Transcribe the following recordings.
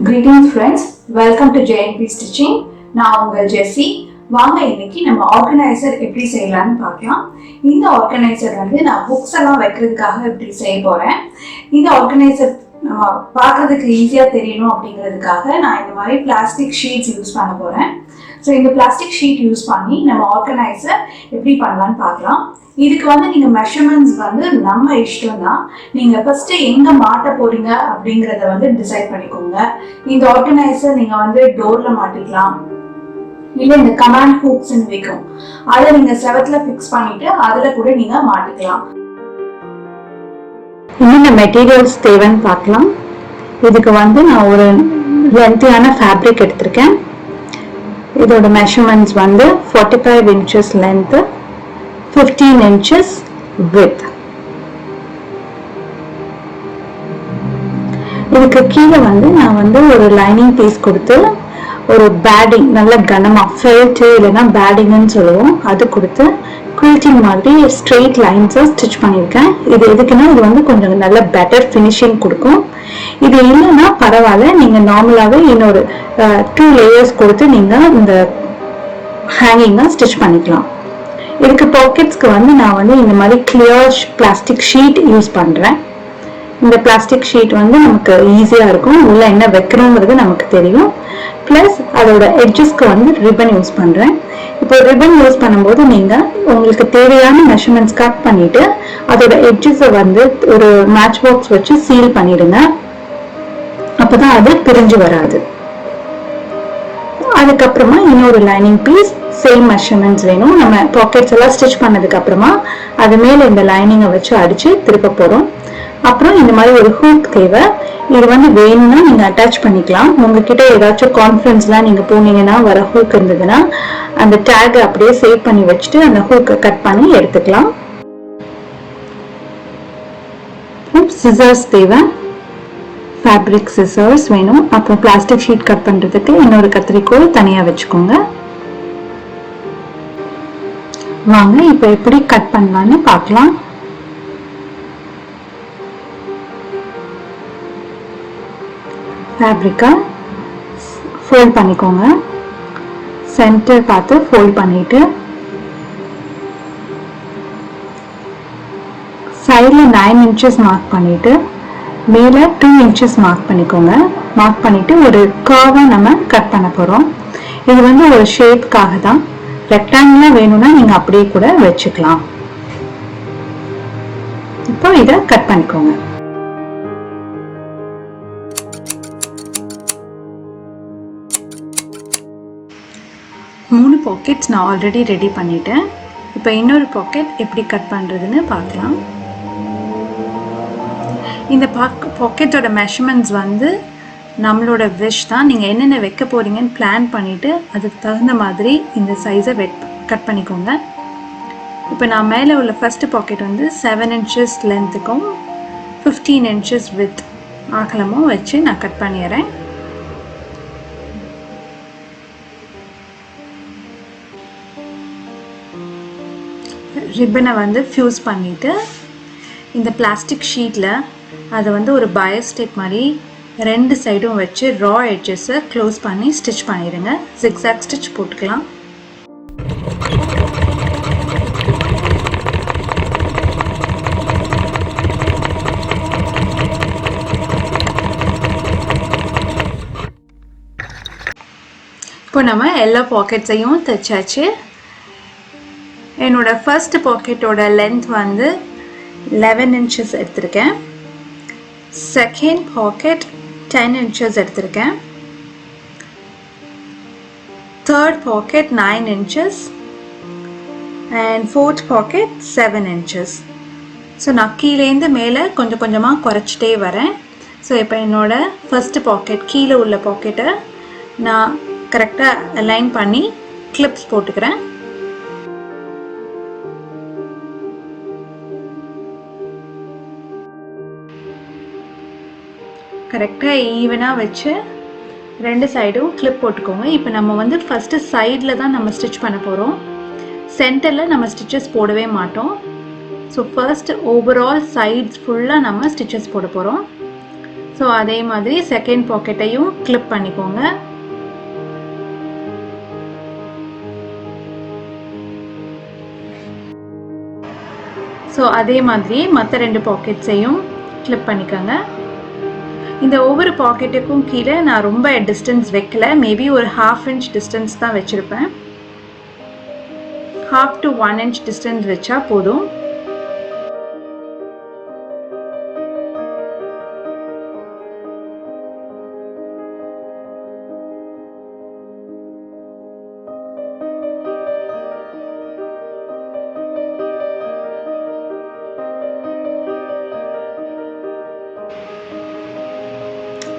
Greetings friends, welcome to JNP Stitching. நான் உங்கள் ஜெஸ்ஸி. வாங்க இன்னைக்கு நம்ம ஆர்கனைசர் எப்படி செய்யலாம்னு பார்க்கலாம். இந்த ஆர்கனைசர் நான் புக்ஸ் எல்லாம் வைக்கிறதுக்காக எப்படி செய்ய போறேன். இந்த ஆர்கனைசர் பார்க்கறதுக்கு ஈஸியா தெரியணும் அப்படிங்கிறதுக்காக நான் இந்த மாதிரி பிளாஸ்டிக் ஷீட்ஸ் யூஸ் பண்ண போறேன். ஸோ இந்த பிளாஸ்டிக் ஷீட் யூஸ் பண்ணி நம்ம ஆர்கனைசர் எப்படி பண்ணலான்னு பார்க்கலாம். இதுக்கு நீங்க மெஷர்மெண்ட்ஸ் நம்ம இஷ்டம் தான். நீங்க ஃபர்ஸ்ட் எங்க மாட்ட போறீங்க அப்படிங்கறத டிசைட் பண்ணிக்கோங்க. இந்த ஆர்கனைசர் நீங்க டோர்ல மாட்டிக்கலாம், இல்ல இந்த கமாண்ட் ஹூக்ஸ் வைக்கும், அதை நீங்க செவத்துல பிக்ஸ் பண்ணிட்டு அதுல கூட நீங்க மாட்டிக்கலாம். என்னென்ன மெட்டீரியல்ஸ் தேவைன்னு பார்க்கலாம். இதுக்கு நான் ஒரு லென்த்தியான ஃபேப்ரிக் எடுத்திருக்கேன். இதோட measurements 45 inches length, 15 inches width. இதுக்கு கீழே நான் ஒரு லைனிங் பீஸ் கொடுத்து ஒரு பேடிங் நல்ல கனமா ஃபெல்ட் இல்லைன்னா பேடிங்னு சொல்லுவோம், அது கொடுத்து குயில்டிங் மாதிரி ஸ்ட்ரெயிட் லைன்ஸை ஸ்டிச் பண்ணியிருக்கேன். இது எதுக்குன்னா இது கொஞ்சம் நல்ல பெட்டர் ஃபினிஷிங் கொடுக்கும். இது இல்லைன்னா பரவாயில்ல, நீங்க நார்மலாவே இன்னொரு 2 லேயர்ஸ் கொடுத்து நீங்க இந்த ஹேங்கிங்கை ஸ்டிச் பண்ணிக்கலாம். இதுக்கு பாக்கெட்ஸ்க்கு நான் இந்த மாதிரி கிளியர் பிளாஸ்டிக் ஷீட் யூஸ் பண்றேன். இந்த பிளாஸ்டிக் ஷீட் நமக்கு ஈஸியா இருக்கும், உள்ள என்ன வைக்கணுங்கிறது நமக்கு தெரியும். பிளஸ் அதோட எட்ஜஸ்க்கு ரிப்பன் யூஸ் பண்றேன். இப்போ ரிப்பன் யூஸ் பண்ணும்போது நீங்க உங்களுக்கு தேவையான மெஷர்மெண்ட்ஸ் கட் பண்ணிட்டு அதோட எட்ஜஸை ஒரு மேட்ச் பாக்ஸ் வச்சு சீல் பண்ணிடுங்க. அப்பதான் அது பிரிஞ்சு வராது. அதுக்கப்புறமா இன்னொரு லைனிங் பீஸ் சேம் மெஷர்மெண்ட்ஸ் வேணும். நம்ம பாக்கெட்ஸ் எல்லாம் ஸ்டிச் பண்ணதுக்கு அப்புறமா அது மேல இந்த லைனிங்கை வச்சு அடிச்சு திருப்ப போறோம். அப்புறம் இந்த மாதிரி ஒரு ஹூக் தேவை. இது வேணும்னா நீங்க அட்டாச் பண்ணிக்கலாம். உங்ககிட்ட ஏதாச்சும் கான்ஃபரன்ஸ்லாம் நீங்க போனீங்கன்னா வர ஹூக் இருந்ததுன்னா அந்த டேக் அப்படியே சேவ் பண்ணி வச்சுட்டு அந்த ஹூக்கை கட் பண்ணி எடுத்துக்கலாம். சிசர்ஸ் தேவை, ஃபேப்ரிக் சிசர்ஸ் வேணும். அப்புறம் பிளாஸ்டிக் ஷீட் கட் பண்றதுக்கு இன்னொரு கத்திரிக்கோல் தனியா வச்சுக்கோங்க. வாங்க இப்ப எப்படி கட் பண்ணலாம்னு பார்க்கலாம். ஃபேப்ரிக்கை ஃபோல்ட் பண்ணிக்கோங்க. சென்டர் பார்த்து ஃபோல்ட் பண்ணிட்டு சைடில் 9 inches மார்க் பண்ணிட்டு மேலே 2 inches மார்க் பண்ணிக்கோங்க. மார்க் பண்ணிட்டு ஒரு கர்வா நம்ம கட் பண்ண போறோம். இது ஒரு ஷேப்காக தான். ரெக்டாங்கிளா வேணும்னா நீங்க அப்படியே கூட வச்சுக்கலாம். இப்போ இதை கட் பண்ணிக்கோங்க. மூணு பாக்கெட்ஸ் நான் ஆல்ரெடி ரெடி பண்ணிட்டேன். இப்போ இன்னொரு பாக்கெட் எப்படி கட் பண்ணுறதுன்னு பார்க்கலாம். இந்த பாக்கெட்டோட மெஷர்மெண்ட்ஸ் நம்மளோட விஷ் தான். நீங்கள் என்னென்ன வைக்க போகிறீங்கன்னு பிளான் பண்ணிவிட்டு அதுக்கு தகுந்த மாதிரி இந்த சைஸை கட் பண்ணிக்கோங்க. இப்போ நான் மேலே உள்ள ஃபஸ்ட்டு பாக்கெட் 7 inches லென்த்துக்கும் 15 inches வித் அகலமும் வச்சு நான் கட் பண்ணிடுறேன். ரிப்பனை ஃபியூஸ் பண்ணிவிட்டு இந்த பிளாஸ்டிக் ஷீட்டில் அதை ஒரு பயோஸ்டேப் மாதிரி 2 சைடும் வச்சு ரா எட்ஜஸை க்ளோஸ் பண்ணி ஸ்டிச் பண்ணிடுங்க. ஜிக்ஸாக் ஸ்டிச் போட்டுக்கலாம். இப்போ நம்ம எல்லா பாக்கெட்ஸையும் தைச்சாச்சு. என்னோட ஃபர்ஸ்ட் பாக்கெட்டோட லென்த் 11 inches எடுத்திருக்கேன். செகண்ட் பாக்கெட் 10 inches எடுத்திருக்கேன். Third pocket 9 inches and fourth pocket 7 inches. So நான் கீழேருந்து மேலே கொஞ்சம் கொஞ்சமாக குறைச்சிட்டே வரேன். ஸோ இப்போ என்னோட ஃபர்ஸ்ட் பாக்கெட் கீழே உள்ள பாக்கெட்டை நான் கரெக்டாக அலைன் பண்ணி கிளிப்ஸ் போட்டுக்கிறேன். கரெக்டாக ஈவனாக வச்சு 2 சைடும் கிளிப் போட்டுக்கோங்க. இப்போ நம்ம ஃபஸ்ட்டு சைடில் தான் நம்ம ஸ்டிச் பண்ண போகிறோம். சென்டரில் நம்ம ஸ்டிச்சஸ் போடவே மாட்டோம். ஸோ ஃபர்ஸ்ட் ஓவரால் சைட்ஸ் ஃபுல்லாக நம்ம ஸ்டிச்சஸ் போட போகிறோம். ஸோ அதே மாதிரி செகண்ட் பாக்கெட்டையும் கிளிப் பண்ணிக்கோங்க. ஸோ அதே மாதிரி மற்ற 2 பாக்கெட்ஸையும் கிளிப் பண்ணிக்கோங்க. இந்த ஒவ்வொரு பாக்கெட்டுக்கும் கீழே நான் ரொம்ப டிஸ்டன்ஸ் வைக்கல, மேபி ஒரு 1/2 inch டிஸ்டன்ஸ் தான் வச்சுருப்பேன். 1/2 to 1 inch டிஸ்டன்ஸ் வச்சா போதும்.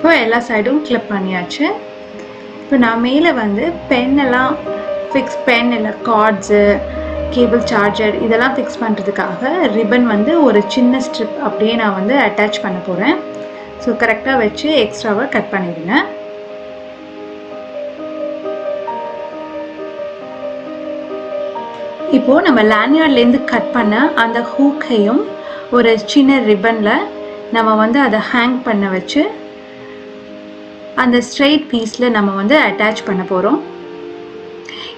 இப்போ எல்லா சைடும் கிளிப் பண்ணியாச்சு. இப்போ நான் மேலே வந்து பென்னெல்லாம் பென் இல்லை கார்ட்ஸு, கேபிள் சார்ஜர் இதெல்லாம் ஃபிக்ஸ் பண்ணுறதுக்காக ரிப்பன் வந்து ஒரு சின்ன ஸ்ட்ரிப் அப்படியே நான் வந்து அட்டாச் பண்ண போகிறேன். ஸோ கரெக்டாக வச்சு எக்ஸ்ட்ராவை கட் பண்ணிடுங்க. இப்போது நம்ம லேன்யார்ட்லேருந்து கட் பண்ண அந்த ஹூக்கையும் ஒரு சின்ன ரிப்பனில் நம்ம வந்து அதை ஹேங் பண்ண வச்சு அந்த ஸ்ட்ரெயிட் பீஸில் நம்ம வந்து அட்டாச் பண்ண போகிறோம்.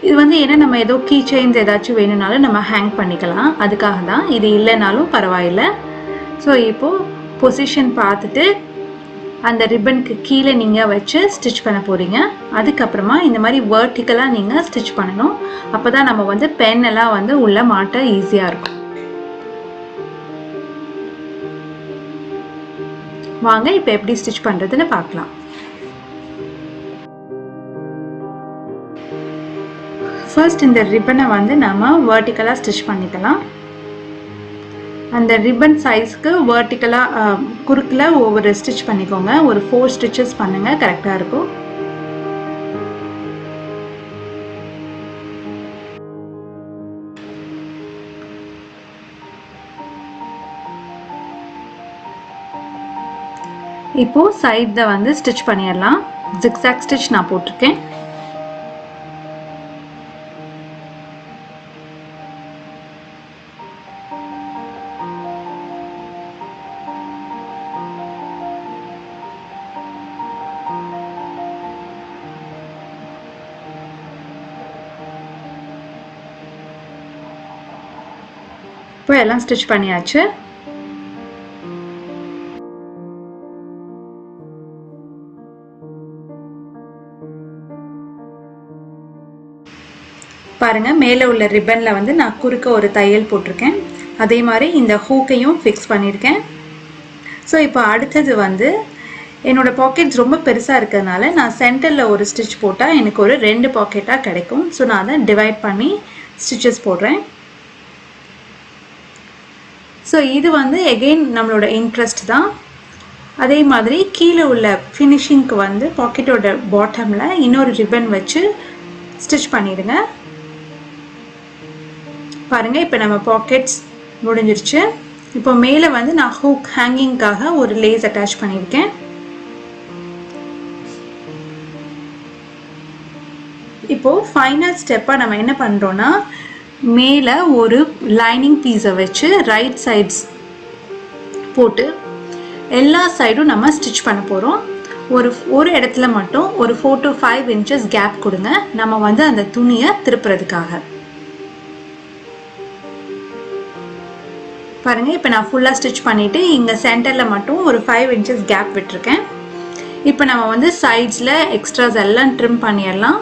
இது வந்து ஏன்னா நம்ம ஏதோ கீ செயின்ஸ் ஏதாச்சும் வேணும்னாலும் நம்ம ஹேங் பண்ணிக்கலாம், அதுக்காக தான். இது இல்லைனாலும் பரவாயில்லை. ஸோ இப்போது பொசிஷன் பார்த்துட்டு அந்த ரிப்பனுக்கு கீழே நீங்கள் வச்சு ஸ்டிச் பண்ண போகிறீங்க. அதுக்கப்புறமா இந்த மாதிரி வேர்ட்டிக்கலாக நீங்கள் ஸ்டிச் பண்ணணும். அப்போ தான் நம்ம வந்து பென்னெல்லாம் வந்து உள்ளே மாட்ட ஈஸியாக இருக்கும். வாங்க இப்போ எப்படி ஸ்டிச் பண்ணுறதுன்னு பார்க்கலாம். ஃபர்ஸ்ட் இந்த ரிப்பனை வந்து நம்ம வேர்ட்டிக்கலாக ஸ்டிச் பண்ணிக்கலாம். அந்த ரிப்பன் சைஸ்க்கு வேர்ட்டிக்கலாக குறுக்கில் ஒவ்வொரு ஸ்டிச் பண்ணிக்கோங்க. ஒரு 4 ஸ்டிச்சஸ் பண்ணுங்கள், கரெக்டாக இருக்கும். இப்போது சைடில் வந்து ஸ்டிச் பண்ணிடலாம். ஜிக்ஸாக் ஸ்டிச் நான் போட்டிருக்கேன். இப்போ எல்லாம் ஸ்டிச் பண்ணியாச்சு. பாருங்க, மேலே உள்ள ரிப்பனில் வந்து நான் குறுக்க ஒரு தையல் போட்டிருக்கேன். அதே மாதிரி இந்த ஹூக்கையும் ஃபிக்ஸ் பண்ணியிருக்கேன். ஸோ இப்போ அடுத்தது வந்து என்னோடய பாக்கெட்ஸ் ரொம்ப பெருசாக இருக்கிறதுனால நான் சென்டரில் ஒரு ஸ்டிச் போட்டால் எனக்கு ஒரு 2 பாக்கெட்டாக கிடைக்கும். ஸோ நான் அதை டிவைட் பண்ணி ஸ்டிச்சஸ் போடுறேன். ஸோ இது வந்து எகெயின் நம்மளோட இன்ட்ரெஸ்ட் தான். அதே மாதிரி கீழே உள்ள ஃபினிஷிங்க்கு வந்து பாக்கெட்டோட பாட்டமில் இன்னொரு ரிப்பன் வச்சு ஸ்டிச் பண்ணிடுங்க. பாருங்கள், இப்போ நம்ம பாக்கெட்ஸ் முடிஞ்சிருச்சு. இப்போ மேலே வந்து நான் ஹூக் ஹேங்கிங்காக ஒரு லேஸ் அட்டாச் பண்ணியிருக்கேன். இப்போது ஃபைனல் ஸ்டெப்பாக நம்ம என்ன பண்ணுறோன்னா, மேலே ஒரு லைனிங் பீஸை வச்சு ரைட் சைட்ஸ் போட்டு எல்லா சைடும் நம்ம ஸ்டிச் பண்ண போகிறோம். ஒரு இடத்துல மட்டும் ஒரு 4 to 5 inches கேப் கொடுங்க, நம்ம வந்து அந்த துணியை திருப்புறதுக்காக. பாருங்கள், இப்போ நான் ஃபுல்லாக ஸ்டிச் பண்ணிவிட்டு இங்கே சென்டரில் மட்டும் ஒரு 5 inches கேப் விட்டுருக்கேன். இப்போ நம்ம வந்து சைட்ஸில் எக்ஸ்ட்ராஸ் எல்லாம் ட்ரிம் பண்ணிடலாம்.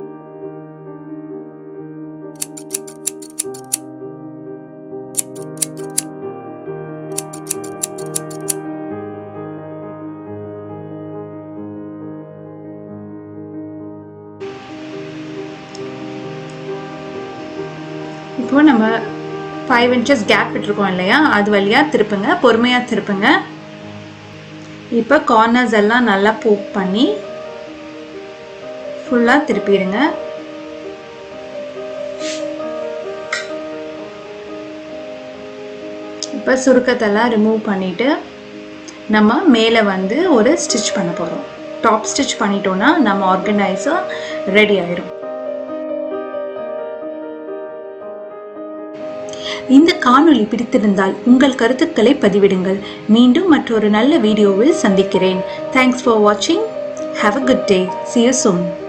இப்போ நம்ம 5 inches கேப் விட்டுருக்கோம் இல்லையா, அது வழியாக திருப்புங்க, பொறுமையாக திருப்புங்க. இப்போ கார்னர்ஸ் எல்லாம் நல்லா போக் பண்ணி ஃபுல்லாக திருப்பிடுங்க. இப்போ சுருக்கத்தெல்லாம் ரிமூவ் பண்ணிவிட்டு நம்ம மேலே வந்து ஒரு ஸ்டிச் பண்ண போகிறோம். டாப் ஸ்டிச் பண்ணிட்டோன்னா நம்ம ஆர்கனைஸாக ரெடி ஆயிடும். இந்த காணொளி பிடித்திருந்தால் உங்கள் கருத்துக்களை பதிவிடுங்கள். மீண்டும் மற்றொரு நல்ல வீடியோவில் சந்திக்கிறேன். தேங்க்ஸ் ஃபார் வாட்சிங். Have a good day. See you soon.